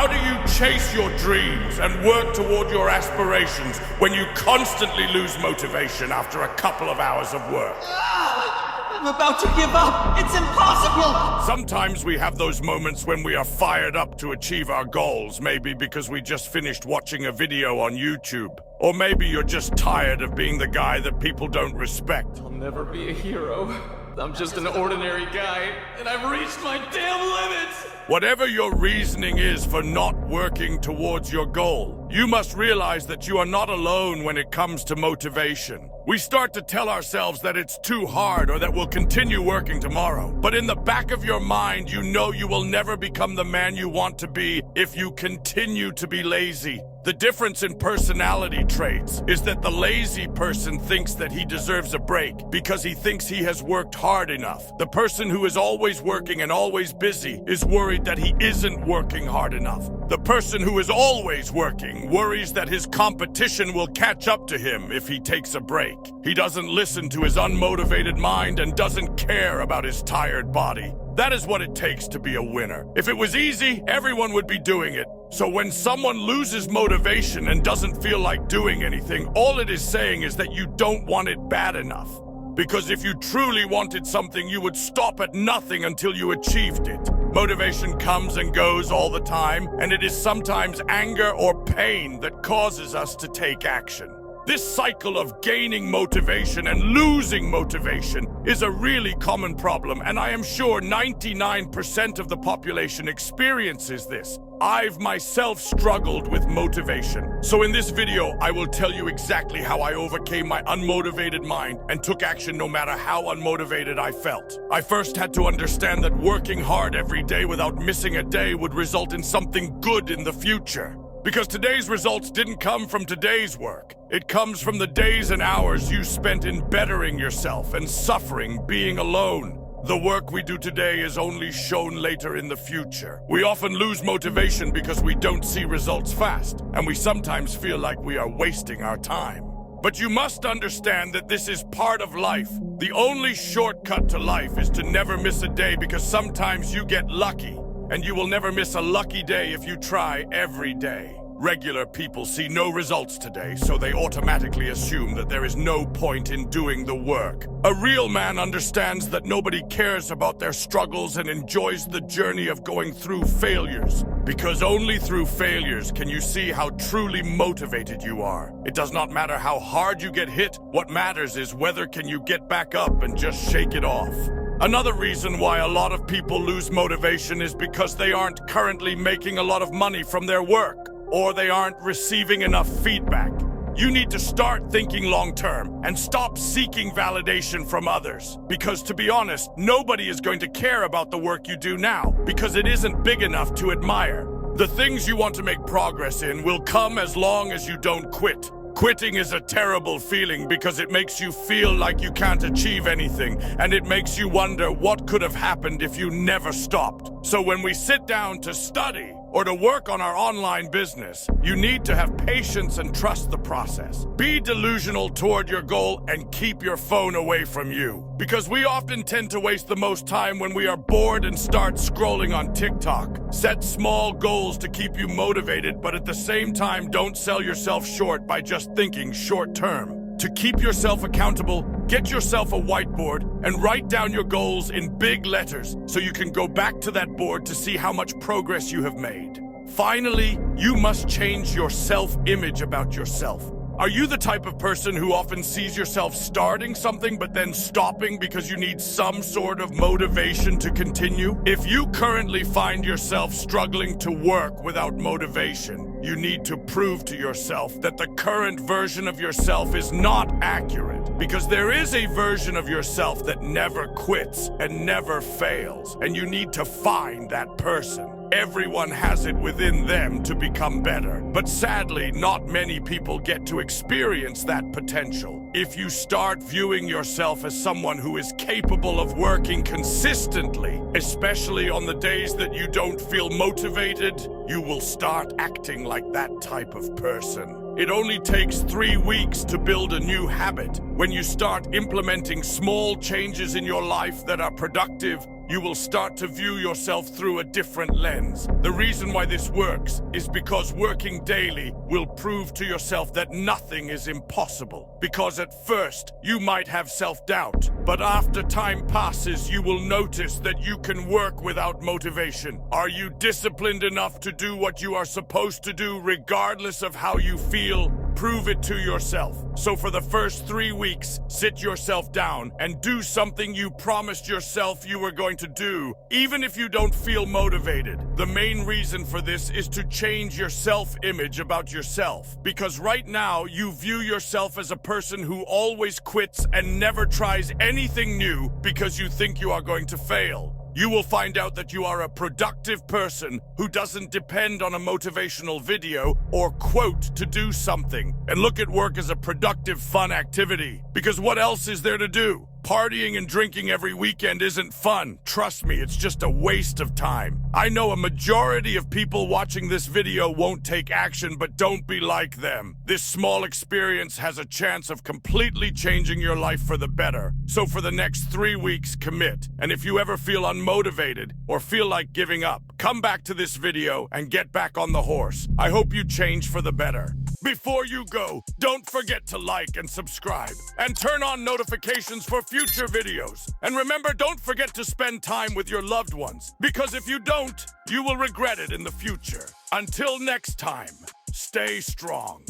How do you chase your dreams and work toward your aspirations when you constantly lose motivation after a couple of hours of work? I'm about to give up. It's impossible. Sometimes we have those moments when we are fired up to achieve our goals, maybe because we just finished watching a video on YouTube. Or maybe you're just tired of being the guy that people don't respect. I'll never be a hero. I'm just an ordinary guy, and I've reached my damn limits! Whatever your reasoning is for not working towards your goal, you must realize that you are not alone when it comes to motivation. We start to tell ourselves that it's too hard or that we'll continue working tomorrow. But in the back of your mind, you know you will never become the man you want to be if you continue to be lazy. The difference in personality traits is that the lazy person thinks that he deserves a break because he thinks he has worked hard enough. The person who is always working and always busy is worried that he isn't working hard enough. The person who is always working worries that his competition will catch up to him if he takes a break. He doesn't listen to his unmotivated mind and doesn't care about his tired body. That is what it takes to be a winner. If it was easy, everyone would be doing it. So when someone loses motivation and doesn't feel like doing anything, all it is saying is that you don't want it bad enough. Because if you truly wanted something, you would stop at nothing until you achieved it. Motivation comes and goes all the time, and it is sometimes anger or pain that causes us to take action. This cycle of gaining motivation and losing motivation is a really common problem, and I am sure 99% of the population experiences this. I've myself struggled with motivation. So in this video, I will tell you exactly how I overcame my unmotivated mind and took action no matter how unmotivated I felt. I first had to understand that working hard every day without missing a day would result in something good in the future. Because today's results didn't come from today's work. It comes from the days and hours you spent in bettering yourself and suffering being alone. The work we do today is only shown later in the future. We often lose motivation because we don't see results fast, and we sometimes feel like we are wasting our time. But you must understand that this is part of life. The only shortcut to life is to never miss a day, because sometimes you get lucky. And you will never miss a lucky day if you try every day. Regular people see no results today, so they automatically assume that there is no point in doing the work. A real man understands that nobody cares about their struggles and enjoys the journey of going through failures. Because only through failures can you see how truly motivated you are. It does not matter how hard you get hit. What matters is whether can you get back up and just shake it off. Another reason why a lot of people lose motivation is because they aren't currently making a lot of money from their work, or they aren't receiving enough feedback. You need to start thinking long-term and stop seeking validation from others. Because to be honest, nobody is going to care about the work you do now because it isn't big enough to admire. The things you want to make progress in will come as long as you don't quit. Quitting is a terrible feeling because it makes you feel like you can't achieve anything, and it makes you wonder what could have happened if you never stopped. So when we sit down to study or to work on our online business, you need to have patience and trust the process. Be delusional toward your goal and keep your phone away from you. Because we often tend to waste the most time when we are bored and start scrolling on TikTok. Set small goals to keep you motivated, but at the same time, don't sell yourself short by just thinking short term. To keep yourself accountable, get yourself a whiteboard and write down your goals in big letters so you can go back to that board to see how much progress you have made. Finally, you must change your self-image about yourself. Are you the type of person who often sees yourself starting something but then stopping because you need some sort of motivation to continue? If you currently find yourself struggling to work without motivation, you need to prove to yourself that the current version of yourself is not accurate. Because there is a version of yourself that never quits and never fails, and you need to find that person. Everyone has it within them to become better, but sadly, not many people get to experience that potential. If you start viewing yourself as someone who is capable of working consistently, especially on the days that you don't feel motivated, you will start acting like that type of person. It only takes 3 weeks to build a new habit. When you start implementing small changes in your life that are productive, you will start to view yourself through a different lens. The reason why this works is because working daily will prove to yourself that nothing is impossible. Because at first, you might have self-doubt, but after time passes, you will notice that you can work without motivation. Are you disciplined enough to do what you are supposed to do regardless of how you feel? Prove it to yourself. So for the first 3 weeks, sit yourself down and do something you promised yourself you were going to do, even if you don't feel motivated. The main reason for this is to change your self-image about yourself. Because right now, you view yourself as a person who always quits and never tries anything new because you think you are going to fail. You will find out that you are a productive person who doesn't depend on a motivational video or quote to do something, and look at work as a productive, fun activity. Because what else is there to do? Partying and drinking every weekend isn't fun. Trust me, it's just a waste of time. I know a majority of people watching this video won't take action, but don't be like them. This small experience has a chance of completely changing your life for the better. So for the next 3 weeks, commit. And if you ever feel unmotivated or feel like giving up, come back to this video and get back on the horse. I hope you change for the better. Before you go, don't forget to like and subscribe, and turn on notifications for future videos. And remember, don't forget to spend time with your loved ones, because if you don't, you will regret it in the future. Until next time, stay strong.